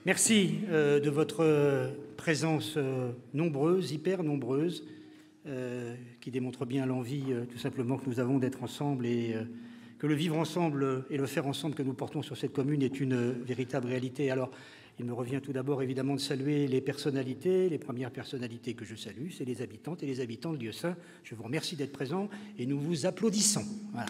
Merci de votre présence nombreuse, hyper nombreuse, qui démontre bien l'envie tout simplement que nous avons d'être ensemble et que le vivre ensemble et le faire ensemble que nous portons sur cette commune est une véritable réalité. Alors, il me revient tout d'abord évidemment de saluer les personnalités. Les premières personnalités que je salue, c'est les habitantes et les habitants de Lieu-Saint. Je vous remercie d'être présents et nous vous applaudissons. Voilà.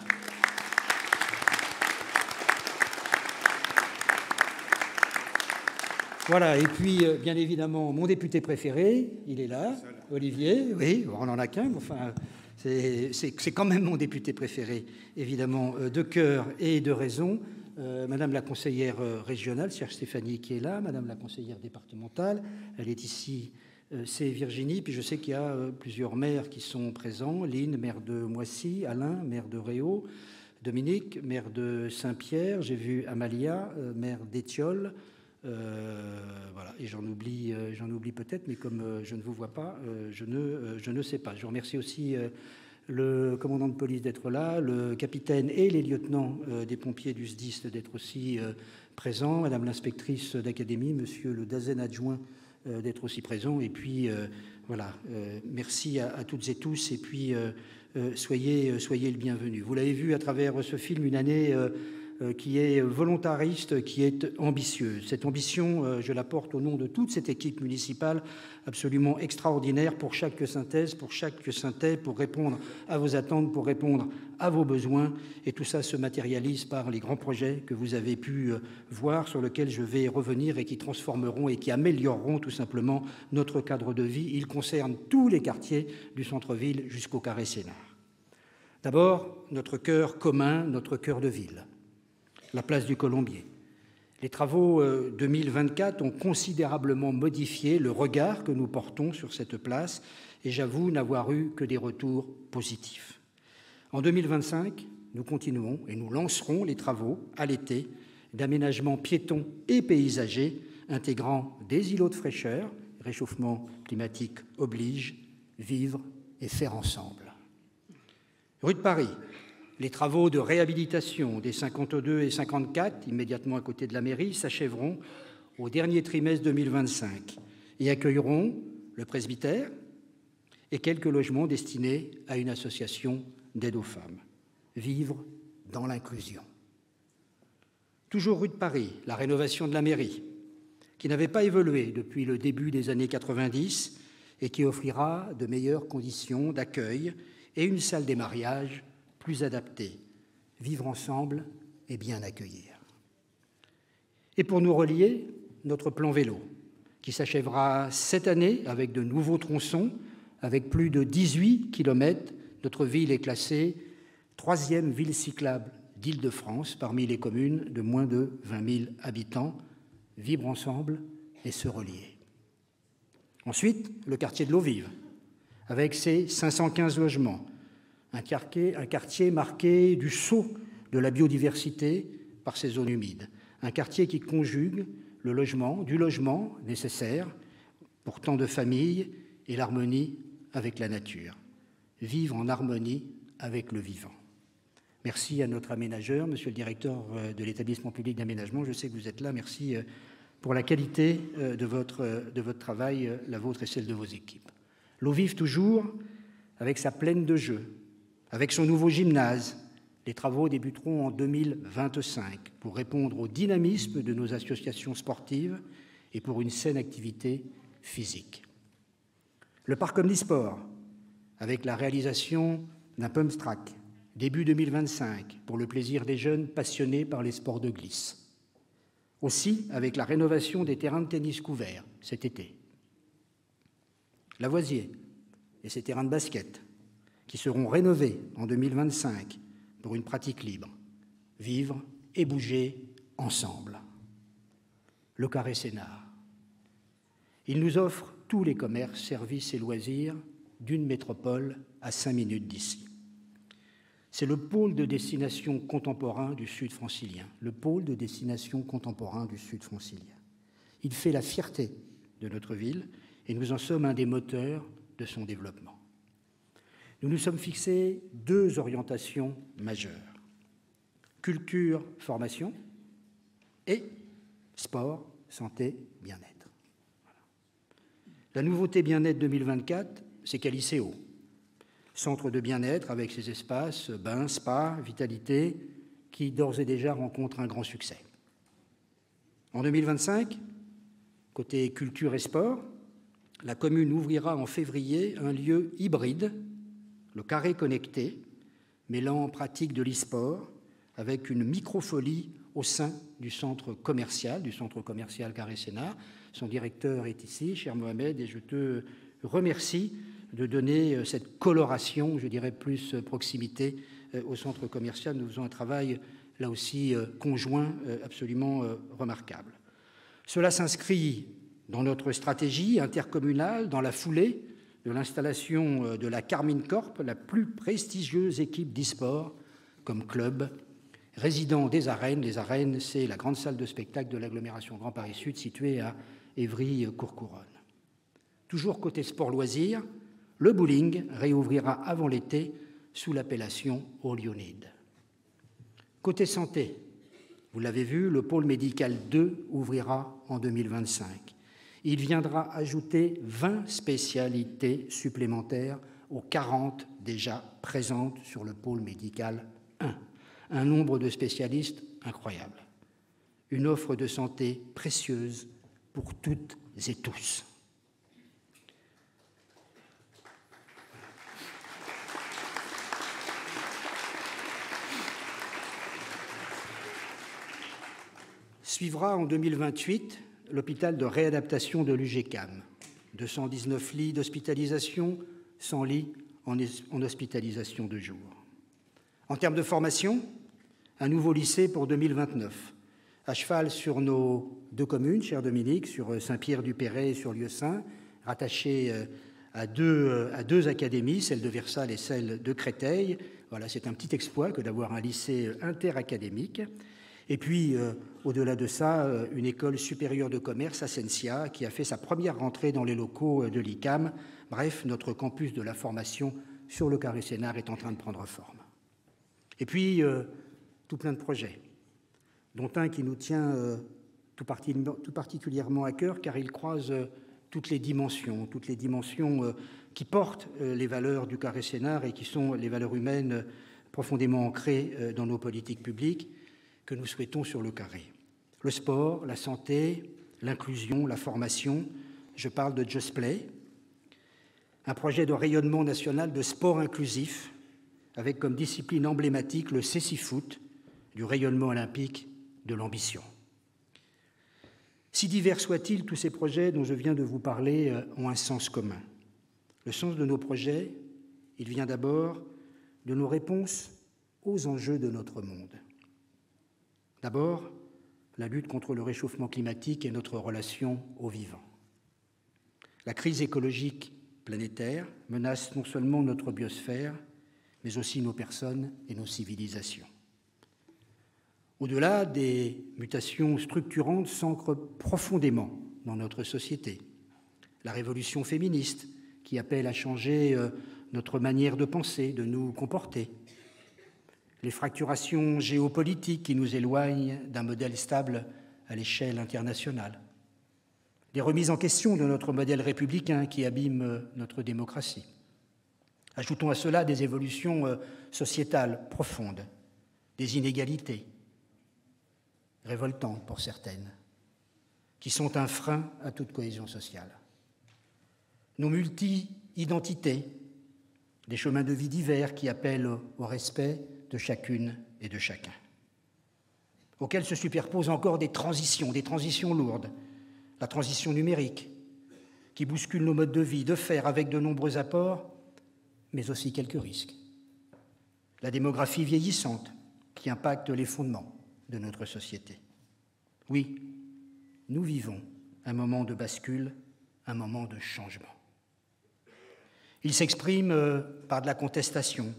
Voilà, et puis, bien évidemment, mon député préféré, il est là, Olivier, oui, on n'en a qu'un, enfin, c'est quand même mon député préféré, évidemment, de cœur et de raison. Madame la conseillère régionale, Serge Stéphanie, qui est là, Madame la conseillère départementale, elle est ici, c'est Virginie, puis je sais qu'il y a plusieurs maires qui sont présents, Lynn, maire de Moissy, Alain, maire de Réau, Dominique, maire de Saint-Pierre, j'ai vu Amalia, maire d'Étiole. Voilà, et j'en oublie peut-être, mais comme je ne vous vois pas, je ne sais pas. Je vous remercie aussi le commandant de police d'être là, le capitaine et les lieutenants des pompiers du SDIS d'être aussi présents, madame l'inspectrice d'académie, monsieur le dazen adjoint d'être aussi présent, et puis voilà, merci à toutes et tous, et puis soyez le bienvenu. Vous l'avez vu à travers ce film, une année qui est volontariste, qui est ambitieuse. Cette ambition, je la porte au nom de toute cette équipe municipale absolument extraordinaire pour chaque synthèse, pour chaque synthèse, pour répondre à vos attentes, pour répondre à vos besoins. Et tout ça se matérialise par les grands projets que vous avez pu voir, sur lesquels je vais revenir et qui transformeront et qui amélioreront tout simplement notre cadre de vie. Ils concernent tous les quartiers du centre-ville jusqu'au carré Sénart. D'abord, notre cœur commun, notre cœur de ville. La place du Colombier. Les travaux 2024 ont considérablement modifié le regard que nous portons sur cette place et j'avoue n'avoir eu que des retours positifs. En 2025, nous continuons et nous lancerons les travaux à l'été d'aménagement piéton et paysager intégrant des îlots de fraîcheur, réchauffement climatique oblige, vivre et faire ensemble. Rue de Paris. Les travaux de réhabilitation des 52 et 54, immédiatement à côté de la mairie, s'achèveront au dernier trimestre 2025 et accueilleront le presbytère et quelques logements destinés à une association d'aide aux femmes. Vivre dans l'inclusion. Toujours rue de Paris, la rénovation de la mairie, qui n'avait pas évolué depuis le début des années 90 et qui offrira de meilleures conditions d'accueil et une salle des mariages plus adapté, vivre ensemble et bien accueillir. Et pour nous relier, notre plan vélo, qui s'achèvera cette année avec de nouveaux tronçons, avec plus de 18 km. Notre ville est classée 3e ville cyclable d'Île-de-France parmi les communes de moins de 20 000 habitants. Vivre ensemble et se relier. Ensuite, le quartier de l'Eau-Vive, avec ses 515 logements, un quartier marqué du sceau de la biodiversité par ses zones humides, un quartier qui conjugue du logement nécessaire pour tant de familles et l'harmonie avec la nature. Vivre en harmonie avec le vivant. Merci à notre aménageur, monsieur le directeur de l'établissement public d'aménagement, je sais que vous êtes là, merci pour la qualité de votre travail, la vôtre et celle de vos équipes. L'Eau-Vive toujours, avec sa plaine de jeux, avec son nouveau gymnase, les travaux débuteront en 2025 pour répondre au dynamisme de nos associations sportives et pour une saine activité physique. Le parc omnisport, avec la réalisation d'un pump track, début 2025, pour le plaisir des jeunes passionnés par les sports de glisse. Aussi avec la rénovation des terrains de tennis couverts cet été. Lavoisier et ses terrains de basket, qui seront rénovés en 2025 pour une pratique libre. Vivre et bouger ensemble. Le carré Sénart. Il nous offre tous les commerces, services et loisirs d'une métropole à 5 minutes d'ici. C'est le pôle de destination contemporain du Sud francilien. Le pôle de destination contemporain du Sud francilien. Il fait la fierté de notre ville et nous en sommes un des moteurs de son développement. Nous nous sommes fixés 2 orientations majeures. Culture, formation et sport, santé, bien-être. Voilà. La nouveauté bien-être 2024, c'est Caliceo, centre de bien-être avec ses espaces, bains, spa, vitalité, qui d'ores et déjà rencontre un grand succès. En 2025, côté culture et sport, la commune ouvrira en février un lieu hybride, le Carré Connecté, mêlant pratique de l'e-sport avec une microfolie au sein du centre commercial Carré Sénart. Son directeur est ici, cher Mohamed, et je te remercie de donner cette coloration, je dirais plus proximité, au centre commercial. Nous faisons un travail, là aussi, conjoint absolument remarquable. Cela s'inscrit dans notre stratégie intercommunale, dans la foulée de l'installation de la Carmine Corp, la plus prestigieuse équipe d'e-sport comme club, résident des Arènes. Les Arènes, c'est la grande salle de spectacle de l'agglomération Grand Paris Sud, située à Évry-Courcouronnes. Toujours côté sport-loisirs, le bowling réouvrira avant l'été sous l'appellation All You Need. Côté santé, vous l'avez vu, le pôle médical 2 ouvrira en 2025. Il viendra ajouter 20 spécialités supplémentaires aux 40 déjà présentes sur le pôle médical 1. Un nombre de spécialistes incroyable. Une offre de santé précieuse pour toutes et tous. Suivra en 2028 l'hôpital de réadaptation de l'UGCAM, 219 lits d'hospitalisation, 100 lits en hospitalisation de jour. En termes de formation, un nouveau lycée pour 2029, à cheval sur nos deux communes, cher Dominique, sur Saint-Pierre-du-Perret et sur Lieusaint, rattachés à deux académies, celle de Versal et celle de Créteil. Voilà, c'est un petit exploit que d'avoir un lycée interacadémique. Et puis, au-delà de ça, une école supérieure de commerce, Ascensia, qui a fait sa première rentrée dans les locaux de l'ICAM. Bref, notre campus de la formation sur le Carré Sénart est en train de prendre forme. Et puis, tout plein de projets, dont un qui nous tient tout particulièrement à cœur, car il croise toutes les dimensions qui portent les valeurs du Carré Sénart et qui sont les valeurs humaines profondément ancrées dans nos politiques publiques, que nous souhaitons sur le Carré. Le sport, la santé, l'inclusion, la formation. Je parle de Just Play, un projet de rayonnement national de sport inclusif avec comme discipline emblématique le cécifoot, du rayonnement olympique, de l'ambition. Si divers soient-ils, tous ces projets dont je viens de vous parler ont un sens commun. Le sens de nos projets, il vient d'abord de nos réponses aux enjeux de notre monde. D'abord, la lutte contre le réchauffement climatique et notre relation au vivant. La crise écologique planétaire menace non seulement notre biosphère, mais aussi nos personnes et nos civilisations. Au-delà des mutations structurantes s'ancre profondément dans notre société. La révolution féministe qui appelle à changer notre manière de penser, de nous comporter. Les fracturations géopolitiques qui nous éloignent d'un modèle stable à l'échelle internationale, les remises en question de notre modèle républicain qui abîme notre démocratie. Ajoutons à cela des évolutions sociétales profondes, des inégalités, révoltantes pour certaines, qui sont un frein à toute cohésion sociale. Nos multi-identités, des chemins de vie divers qui appellent au respect de chacune et de chacun, auxquels se superposent encore des transitions lourdes, la transition numérique, qui bouscule nos modes de vie, de fer avec de nombreux apports, mais aussi quelques risques. La démographie vieillissante, qui impacte les fondements de notre société. Oui, nous vivons un moment de bascule, un moment de changement. Il s'exprime par de la contestation,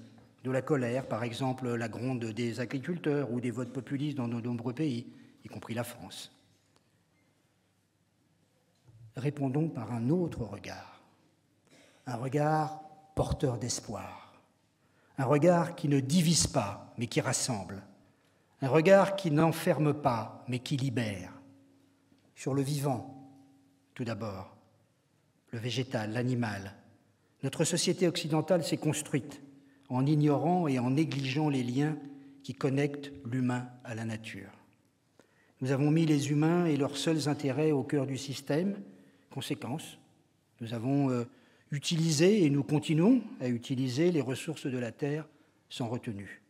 de la colère, par exemple la gronde des agriculteurs ou des votes populistes dans de nombreux pays, y compris la France. Répondons par un autre regard, un regard porteur d'espoir, un regard qui ne divise pas, mais qui rassemble, un regard qui n'enferme pas, mais qui libère, sur le vivant, tout d'abord, le végétal, l'animal. Notre société occidentale s'est construite en ignorant et en négligeant les liens qui connectent l'humain à la nature. Nous avons mis les humains et leurs seuls intérêts au cœur du système. Conséquence, nous avons utilisé et nous continuons à utiliser les ressources de la Terre sans retenue,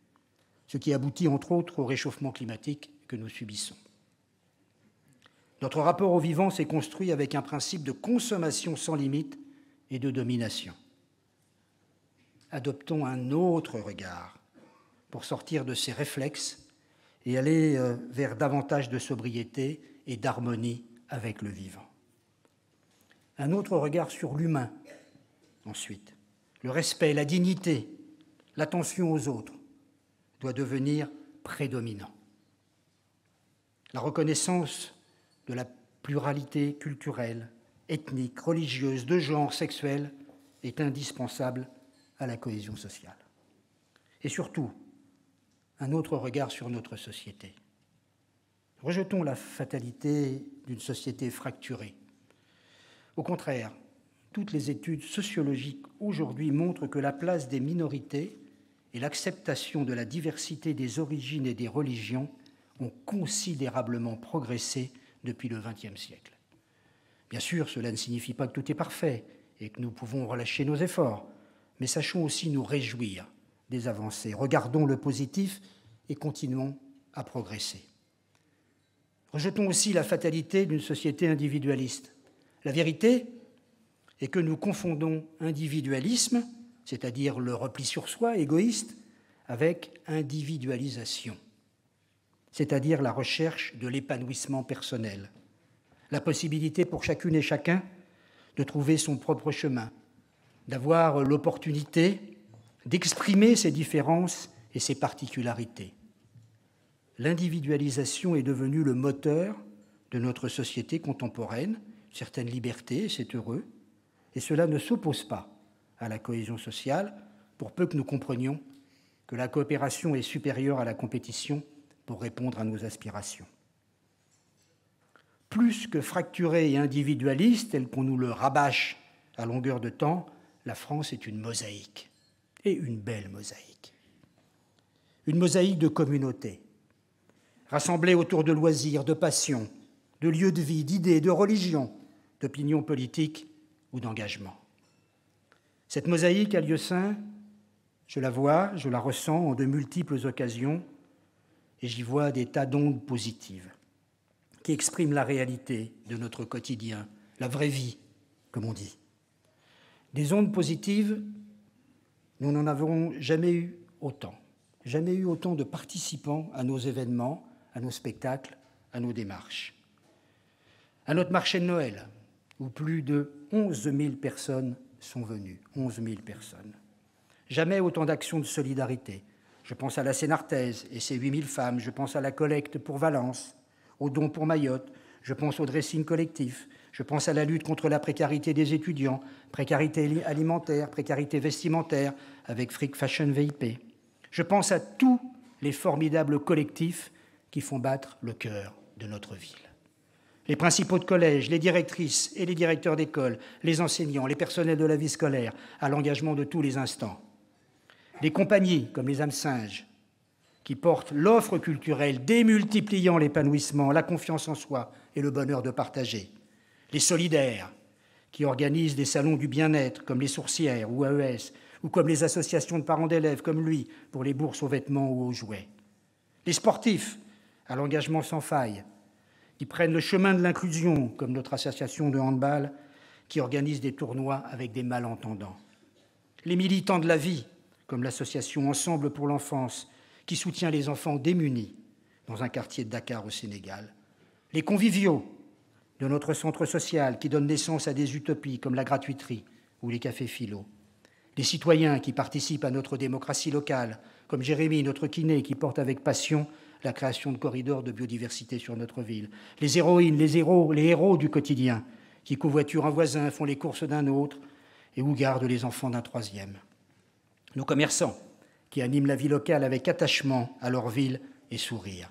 ce qui aboutit entre autres au réchauffement climatique que nous subissons. Notre rapport au vivant s'est construit avec un principe de consommation sans limite et de domination. Adoptons un autre regard pour sortir de ces réflexes et aller vers davantage de sobriété et d'harmonie avec le vivant. Un autre regard sur l'humain, ensuite. Le respect, la dignité, l'attention aux autres doit devenir prédominant. La reconnaissance de la pluralité culturelle, ethnique, religieuse, de genre, sexuelle est indispensable à la cohésion sociale. Et surtout, un autre regard sur notre société. Rejetons la fatalité d'une société fracturée. Au contraire, toutes les études sociologiques aujourd'hui montrent que la place des minorités et l'acceptation de la diversité des origines et des religions ont considérablement progressé depuis le XXe siècle. Bien sûr, cela ne signifie pas que tout est parfait et que nous pouvons relâcher nos efforts, mais sachons aussi nous réjouir des avancées. Regardons le positif et continuons à progresser. Rejetons aussi la fatalité d'une société individualiste. La vérité est que nous confondons individualisme, c'est-à-dire le repli sur soi, égoïste, avec individualisation, c'est-à-dire la recherche de l'épanouissement personnel, la possibilité pour chacune et chacun de trouver son propre chemin, d'avoir l'opportunité d'exprimer ses différences et ses particularités. L'individualisation est devenue le moteur de notre société contemporaine, certaines libertés, c'est heureux, et cela ne s'oppose pas à la cohésion sociale, pour peu que nous comprenions que la coopération est supérieure à la compétition pour répondre à nos aspirations. Plus que fracturée et individualiste, tel qu'on nous le rabâche à longueur de temps, la France est une mosaïque, et une belle mosaïque. Une mosaïque de communautés, rassemblées autour de loisirs, de passions, de lieux de vie, d'idées, de religions, d'opinions politiques ou d'engagement. Cette mosaïque a lieu saint, je la vois, je la ressens en de multiples occasions, et j'y vois des tas d'ondes positives qui expriment la réalité de notre quotidien, la vraie vie, comme on dit. Des ondes positives, nous n'en avons jamais eu autant de participants à nos événements, à nos spectacles, à nos démarches. À notre marché de Noël, où plus de 11 000 personnes sont venues, 11 000 personnes. Jamais autant d'actions de solidarité. Je pense à la Sénartaise et ses 8 000 femmes, je pense à la collecte pour Valence, aux dons pour Mayotte, je pense au dressing collectif, je pense à la lutte contre la précarité des étudiants, précarité alimentaire, précarité vestimentaire, avec Fric Fashion VIP. Je pense à tous les formidables collectifs qui font battre le cœur de notre ville. Les principaux de collège, les directrices et les directeurs d'école, les enseignants, les personnels de la vie scolaire, à l'engagement de tous les instants. Les compagnies, comme les âmes singes, qui portent l'offre culturelle, démultipliant l'épanouissement, la confiance en soi et le bonheur de partager. Les solidaires, qui organisent des salons du bien-être, comme les Sourcières ou AES, ou comme les associations de parents d'élèves, comme lui, pour les bourses aux vêtements ou aux jouets. Les sportifs, à l'engagement sans faille, qui prennent le chemin de l'inclusion, comme notre association de handball, qui organise des tournois avec des malentendants. Les militants de la vie, comme l'association Ensemble pour l'enfance, qui soutient les enfants démunis dans un quartier de Dakar au Sénégal. Les conviviaux de notre centre social, qui donnent naissance à des utopies comme la gratuiterie ou les cafés philo. Les citoyens qui participent à notre démocratie locale, comme Jérémy, notre kiné, qui porte avec passion la création de corridors de biodiversité sur notre ville. Les héroïnes, les héros du quotidien, qui covoiturent un voisin, font les courses d'un autre et ou gardent les enfants d'un troisième. Nos commerçants, qui animent la vie locale avec attachement à leur ville et sourire.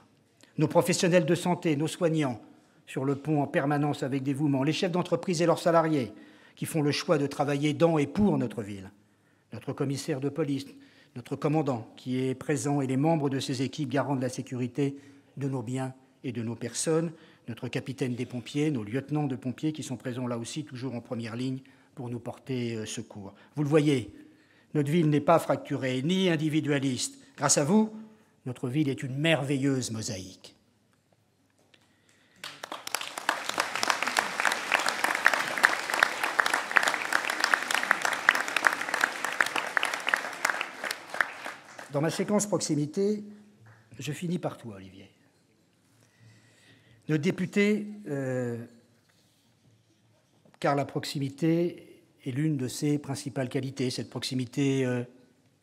Nos professionnels de santé, nos soignants, sur le pont en permanence avec dévouement, les chefs d'entreprise et leurs salariés qui font le choix de travailler dans et pour notre ville, notre commissaire de police, notre commandant qui est présent et les membres de ses équipes garants de la sécurité de nos biens et de nos personnes, notre capitaine des pompiers, nos lieutenants de pompiers qui sont présents là aussi, toujours en première ligne pour nous porter secours. Vous le voyez, notre ville n'est pas fracturée ni individualiste. Grâce à vous, notre ville est une merveilleuse mosaïque. Dans ma séquence proximité, je finis par toi, Olivier. Notre député, car la proximité est l'une de ses principales qualités, cette proximité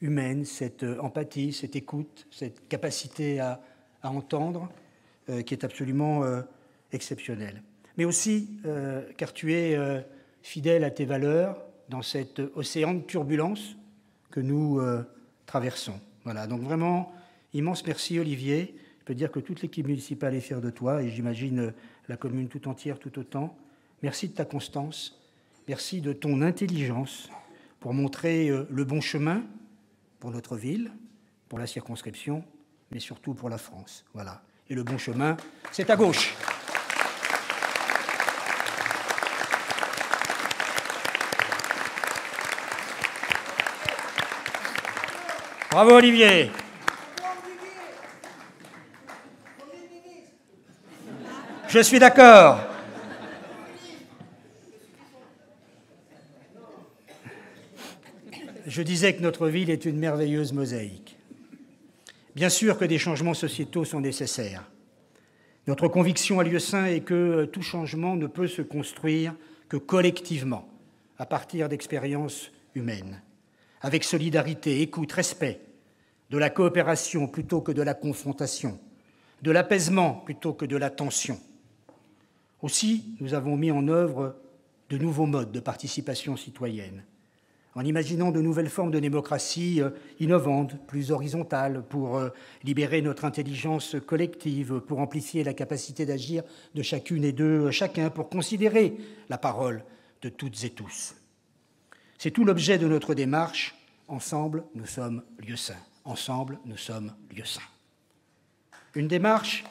humaine, cette empathie, cette écoute, cette capacité à entendre, qui est absolument exceptionnelle. Mais aussi car tu es fidèle à tes valeurs dans cet océan de turbulence que nous traversons. Voilà, donc vraiment, immense merci Olivier. Je peux dire que toute l'équipe municipale est fière de toi et j'imagine la commune tout entière tout autant. Merci de ta constance, merci de ton intelligence pour montrer le bon chemin pour notre ville, pour la circonscription, mais surtout pour la France. Voilà. Et le bon chemin, c'est à gauche. Bravo Olivier. Je suis d'accord. Je disais que notre ville est une merveilleuse mosaïque. Bien sûr que des changements sociétaux sont nécessaires. Notre conviction à Lieusaint est que tout changement ne peut se construire que collectivement, à partir d'expériences humaines, avec solidarité, écoute, respect, de la coopération plutôt que de la confrontation, de l'apaisement plutôt que de la tension. Aussi, nous avons mis en œuvre de nouveaux modes de participation citoyenne, en imaginant de nouvelles formes de démocratie innovantes, plus horizontales, pour libérer notre intelligence collective, pour amplifier la capacité d'agir de chacune et de chacun, pour considérer la parole de toutes et tous. C'est tout l'objet de notre démarche. Ensemble, nous sommes Lieusaint. Ensemble, nous sommes Lieusaint. Une démarche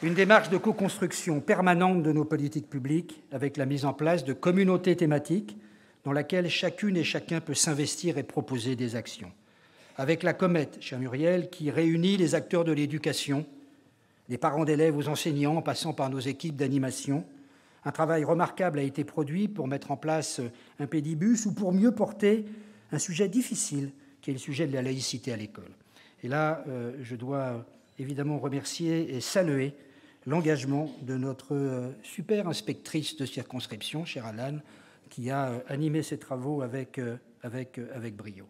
de co-construction permanente de nos politiques publiques avec la mise en place de communautés thématiques dans laquelle chacune et chacun peut s'investir et proposer des actions. Avec la Comète, cher Muriel, qui réunit les acteurs de l'éducation, des parents d'élèves aux enseignants, en passant par nos équipes d'animation. Un travail remarquable a été produit pour mettre en place un pédibus ou pour mieux porter un sujet difficile, qui est le sujet de la laïcité à l'école. Et là, je dois évidemment remercier et saluer l'engagement de notre super inspectrice de circonscription, chère Alan, qui a animé ces travaux avec brio.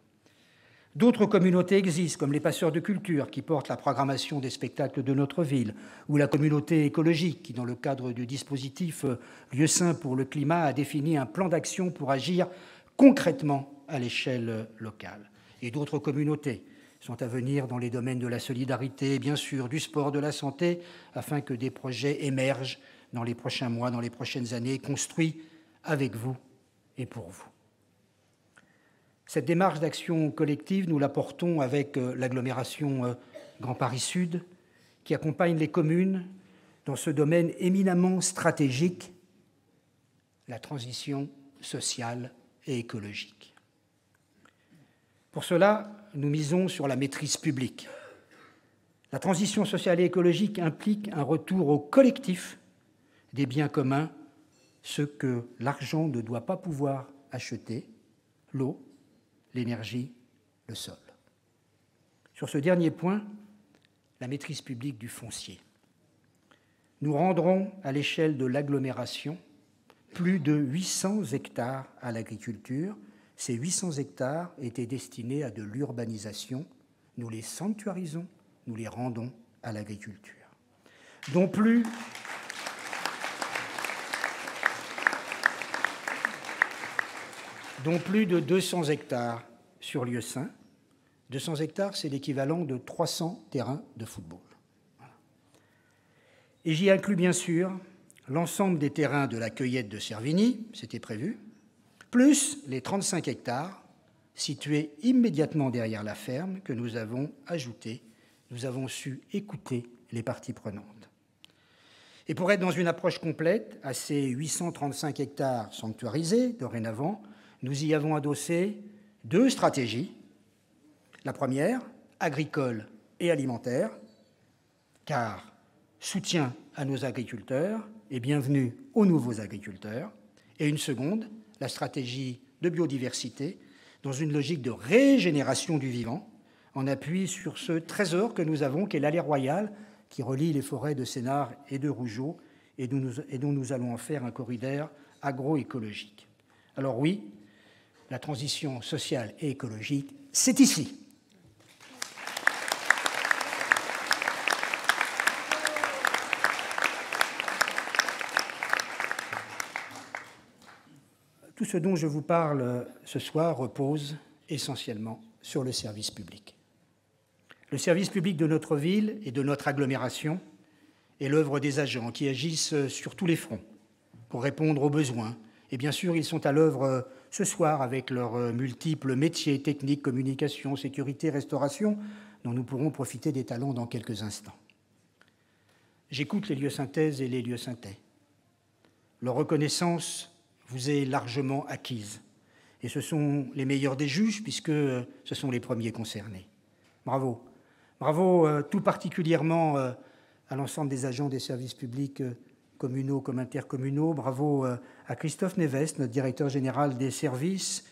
D'autres communautés existent, comme les passeurs de culture, qui portent la programmation des spectacles de notre ville, ou la communauté écologique, qui, dans le cadre du dispositif Lieusaint pour le climat, a défini un plan d'action pour agir concrètement à l'échelle locale. Et d'autres communautés sont à venir dans les domaines de la solidarité, bien sûr, du sport, de la santé, afin que des projets émergent dans les prochains mois, dans les prochaines années, construits avec vous et pour vous. Cette démarche d'action collective, nous la portons avec l'agglomération Grand Paris Sud, qui accompagne les communes dans ce domaine éminemment stratégique, la transition sociale et écologique. Pour cela, nous misons sur la maîtrise publique. La transition sociale et écologique implique un retour au collectif des biens communs, ce que l'argent ne doit pas pouvoir acheter, l'eau, l'énergie, le sol. Sur ce dernier point, la maîtrise publique du foncier. Nous rendrons à l'échelle de l'agglomération plus de 800 hectares à l'agriculture. Ces 800 hectares étaient destinés à de l'urbanisation. Nous les sanctuarisons, nous les rendons à l'agriculture. Dont plus de 200 hectares sur Lieusaint, 200 hectares, c'est l'équivalent de 300 terrains de football. Voilà. Et j'y inclus bien sûr l'ensemble des terrains de la cueillette de Cervigny, c'était prévu, plus les 35 hectares situés immédiatement derrière la ferme que nous avons ajoutés. Nous avons su écouter les parties prenantes. Et pour être dans une approche complète, à ces 835 hectares sanctuarisés dorénavant, nous y avons adossé 2 stratégies. La première, agricole et alimentaire, car soutien à nos agriculteurs et bienvenue aux nouveaux agriculteurs. Et une seconde, la stratégie de biodiversité, dans une logique de régénération du vivant, en appui sur ce trésor que nous avons, qu'est l'allée royale, qui relie les forêts de Sénart et de Rougeot, et dont nous allons en faire un corridor agroécologique. Alors oui, la transition sociale et écologique, c'est ici. Tout ce dont je vous parle ce soir repose essentiellement sur le service public. Le service public de notre ville et de notre agglomération est l'œuvre des agents qui agissent sur tous les fronts pour répondre aux besoins. Et bien sûr, ils sont à l'œuvre ce soir avec leurs multiples métiers, techniques, communication, sécurité, restauration, dont nous pourrons profiter des talents dans quelques instants. J'écoute les lieux-synthèses et les lieux-synthais. Leur reconnaissance vous est largement acquise. Et ce sont les meilleurs des juges, puisque ce sont les premiers concernés. Bravo. Bravo tout particulièrement à l'ensemble des agents des services publics communaux comme intercommunaux. Bravo à Christophe Neves, notre directeur général des services,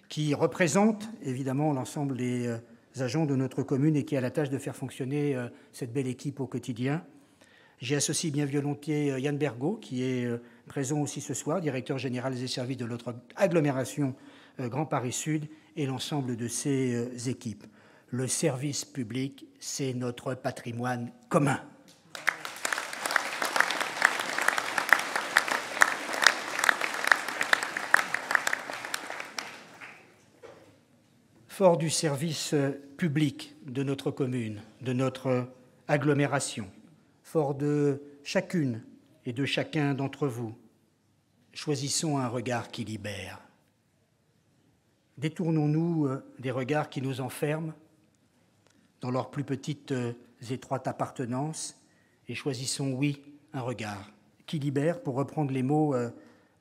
qui représente évidemment l'ensemble des agents de notre commune et qui a la tâche de faire fonctionner cette belle équipe au quotidien. J'y associe bien volontiers Yann Bergot, qui est présent aussi ce soir, directeur général des services de notre agglomération Grand Paris Sud, et l'ensemble de ses équipes. Le service public, c'est notre patrimoine commun. Fort du service public de notre commune, de notre agglomération, fort de chacune et de chacun d'entre vous, choisissons un regard qui libère. Détournons-nous des regards qui nous enferment dans leurs plus petites étroites appartenances et choisissons, oui, un regard qui libère, pour reprendre les mots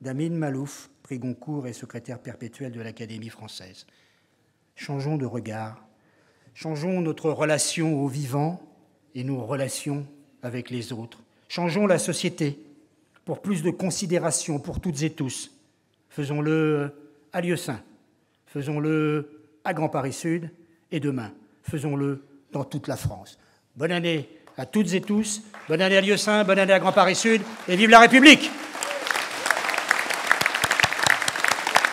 d'Amin Malouf, prix Goncourt et secrétaire perpétuel de l'Académie française. Changeons de regard, changeons notre relation au vivant et nos relations avec les autres. Changeons la société pour plus de considération pour toutes et tous. Faisons-le à Lieusaint, faisons-le à Grand Paris Sud et demain, faisons-le dans toute la France. Bonne année à toutes et tous, bonne année à Lieusaint, bonne année à Grand Paris Sud et vive la République!